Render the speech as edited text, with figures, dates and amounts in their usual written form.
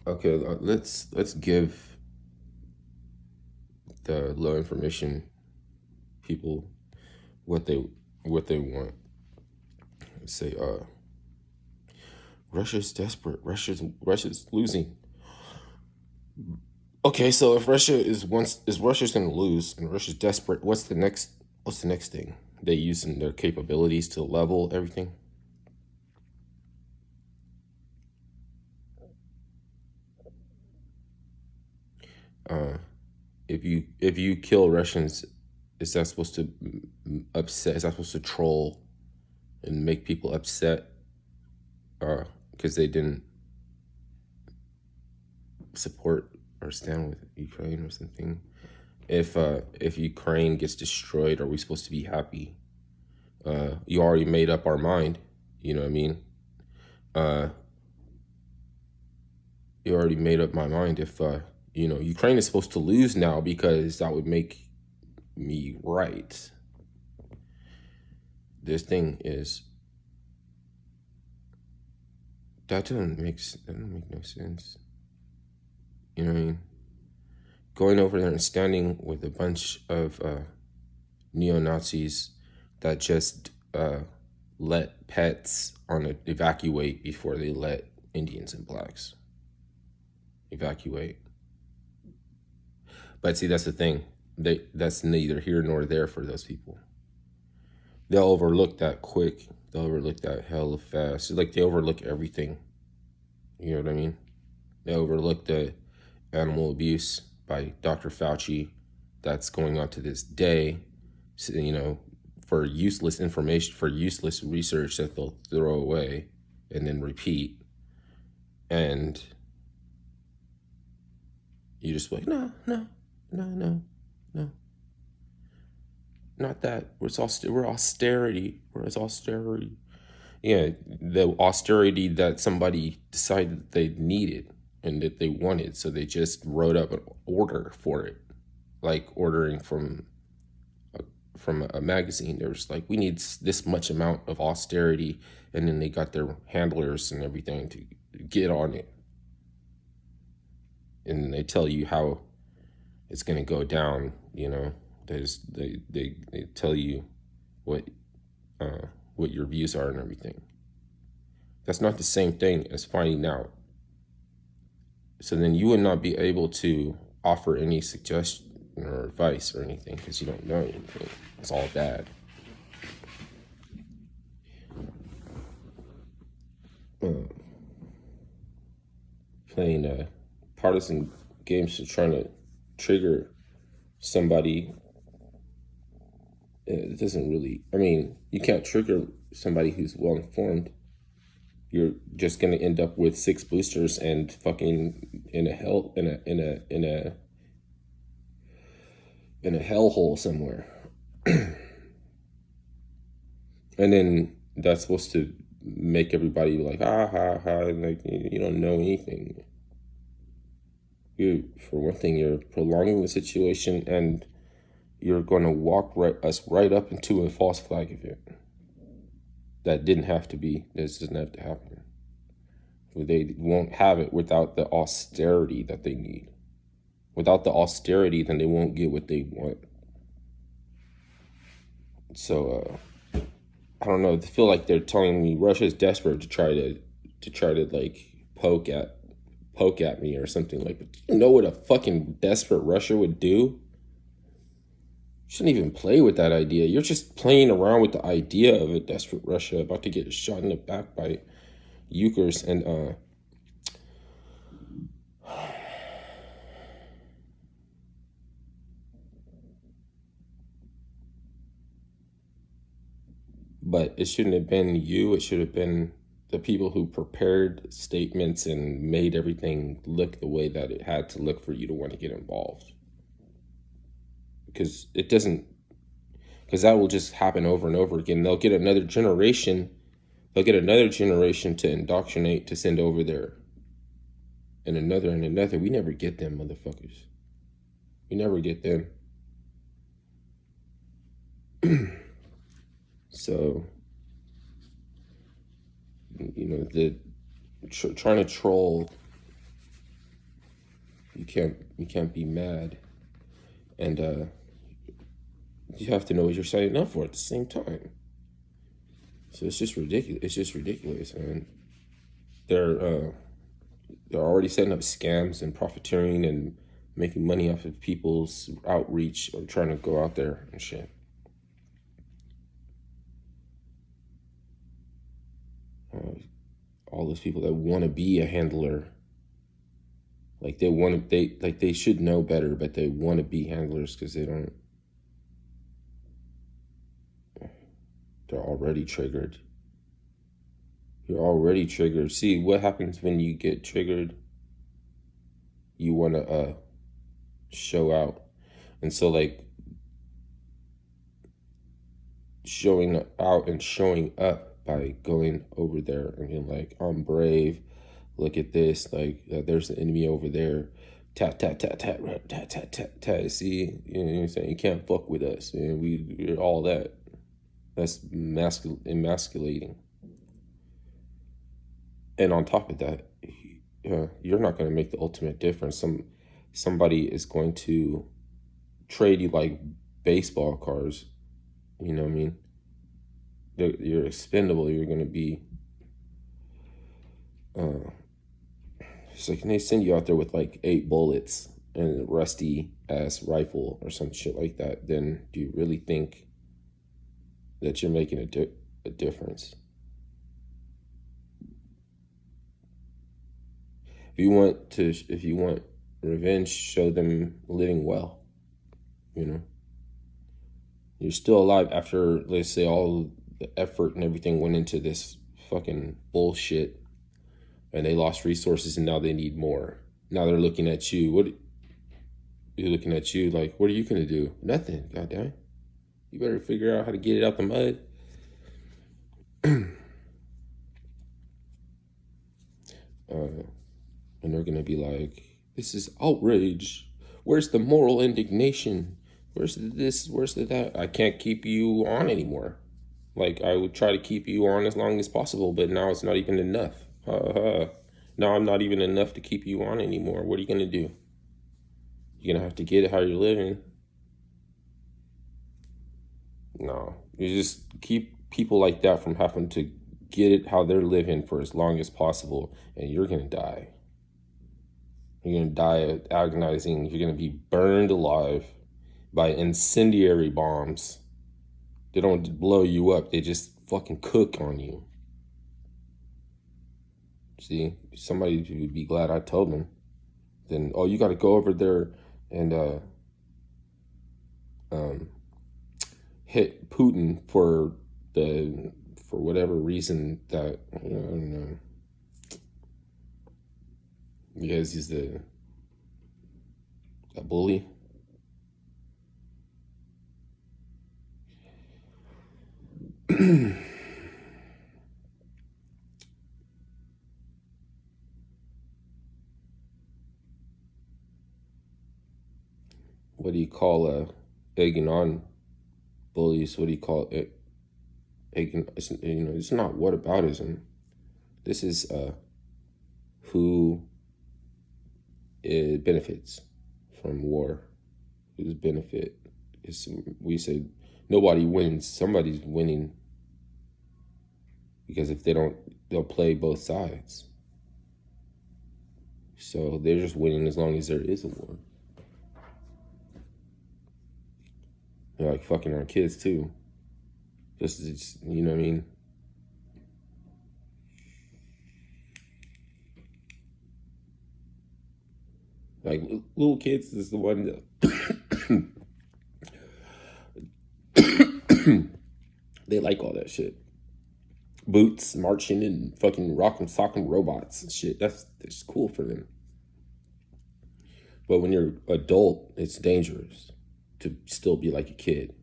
Okay, let's give the low information people what they want. Say, Russia's desperate. Russia's losing. Okay, so if Russia's gonna lose and Russia's desperate, what's the next thing? They using their capabilities to level everything. Uh, if you kill Russians, is that supposed to upset? Is that supposed to troll and make people upset? Because they didn't support or stand with Ukraine or something. If Ukraine gets destroyed, are we supposed to be happy? You already made up our mind. You know what I mean? Uh, you already made up my mind. If Ukraine is supposed to lose now because that would make me right. This thing is that don't make no sense. You know what I mean? Going over there and standing with a bunch of neo Nazis that just let pets on evacuate before they let Indians and blacks evacuate. But see, that's the thing. That's neither here nor there for those people. They'll overlook that quick. They'll overlook that hella fast. It's like they overlook everything. You know what I mean? They overlook the animal abuse by Dr. Fauci that's going on to this day. So, for useless information, for useless research that they'll throw away and then repeat. And you just like, no, no, no, no, no, not that. We're austerity. We're austerity. Yeah, the austerity that somebody decided that they needed and that they wanted, so they just wrote up an order for it, like ordering from a magazine. They were just like, we need this much amount of austerity, and then they got their handlers and everything to get on it, and they tell you how it's going to go down. They tell you what what your views are and everything. That's not the same thing as finding out. So then you would not be able to offer any suggestion or advice or anything because you don't know anything. It's all bad. Playing partisan games to trying to trigger somebody, it doesn't really. I mean, you can't trigger somebody who's well informed. You're just gonna end up with six boosters and fucking in a hellhole somewhere. And then that's supposed to make everybody like and like you don't know anything. For one thing, you're prolonging the situation, and you're going to walk us right up into a false flag event that didn't have to be. This doesn't have to happen. They won't have it without the austerity that they need. Without the austerity, then they won't get what they want. So I don't know. I feel like they're telling me Russia is desperate to try to like poke at me or something like. But do you know what a fucking desperate Russia would do? You shouldn't even play with that idea. You're just playing around with the idea of a desperate Russia about to get shot in the back by Ukers and but it shouldn't have been you. It should have been the people who prepared statements and made everything look the way that it had to look for you to want to get involved. Because it doesn't, because that will just happen over and over again. They'll get another generation to indoctrinate, to send over there, and another and another. We never get them, motherfuckers. We never get them. So, the trying to troll You can't be mad, and you have to know what you're signing up for at the same time. So it's just ridiculous. It's just ridiculous, man. They're they're already setting up scams and profiteering and making money off of people's outreach or trying to go out there and shit. All those people that want to be a handler, like they should know better, but they want to be handlers because they don't. They're already triggered. You're already triggered. See what happens when you get triggered. You want to show out, and so like showing out and showing up by going over there and being like, I'm brave. Look at this. Like, there's the enemy over there. Tat, tat, tat, tat, tat, tat, tat, tat, tat. See, you know what I'm saying? You can't fuck with us, man. We're all that. That's emasculating. And on top of that, you're not going to make the ultimate difference. Somebody is going to trade you like baseball cards. You know what I mean? You're expendable. You're going to be. It's like, and they send you out there with like 8 bullets and a rusty ass rifle or some shit like that. Then do you really think that you're making a difference? If you want revenge, show them living well. You know, you're still alive after, let's say, all the effort and everything went into this fucking bullshit, and they lost resources, and now they need more. Now they're looking at you. You're looking at you like, what are you gonna do? Nothing. Goddamn. You better figure out how to get it out the mud. And they're gonna be like, this is outrage. Where's the moral indignation? Where's the this? Where's the that? I can't keep you on anymore. Like, I would try to keep you on as long as possible, but now it's not even enough. Now I'm not even enough to keep you on anymore. What are you gonna do? You're gonna have to get it how you're living. No, you just keep people like that from having to get it how they're living for as long as possible, and you're gonna die. You're gonna die agonizing. You're gonna be burned alive by incendiary bombs. They don't blow you up. They just fucking cook on you. See, somebody would be glad I told them. Then, oh, you got to go over there and hit Putin for whatever reason that, I don't know. Because he's a bully. What do you call egging on bullies? What do you call it? Egging, it's not whataboutism. This is who benefits from war. Who's benefit? We say nobody wins. Somebody's winning. Because if they don't, they'll play both sides. So they're just winning as long as there is a war. They're like fucking our kids too. Just you know what I mean? Like, little kids is the one that they like all that shit. Boots, marching, and fucking rocking, socking robots and shit. That's cool for them. But when you're adult, it's dangerous to still be like a kid.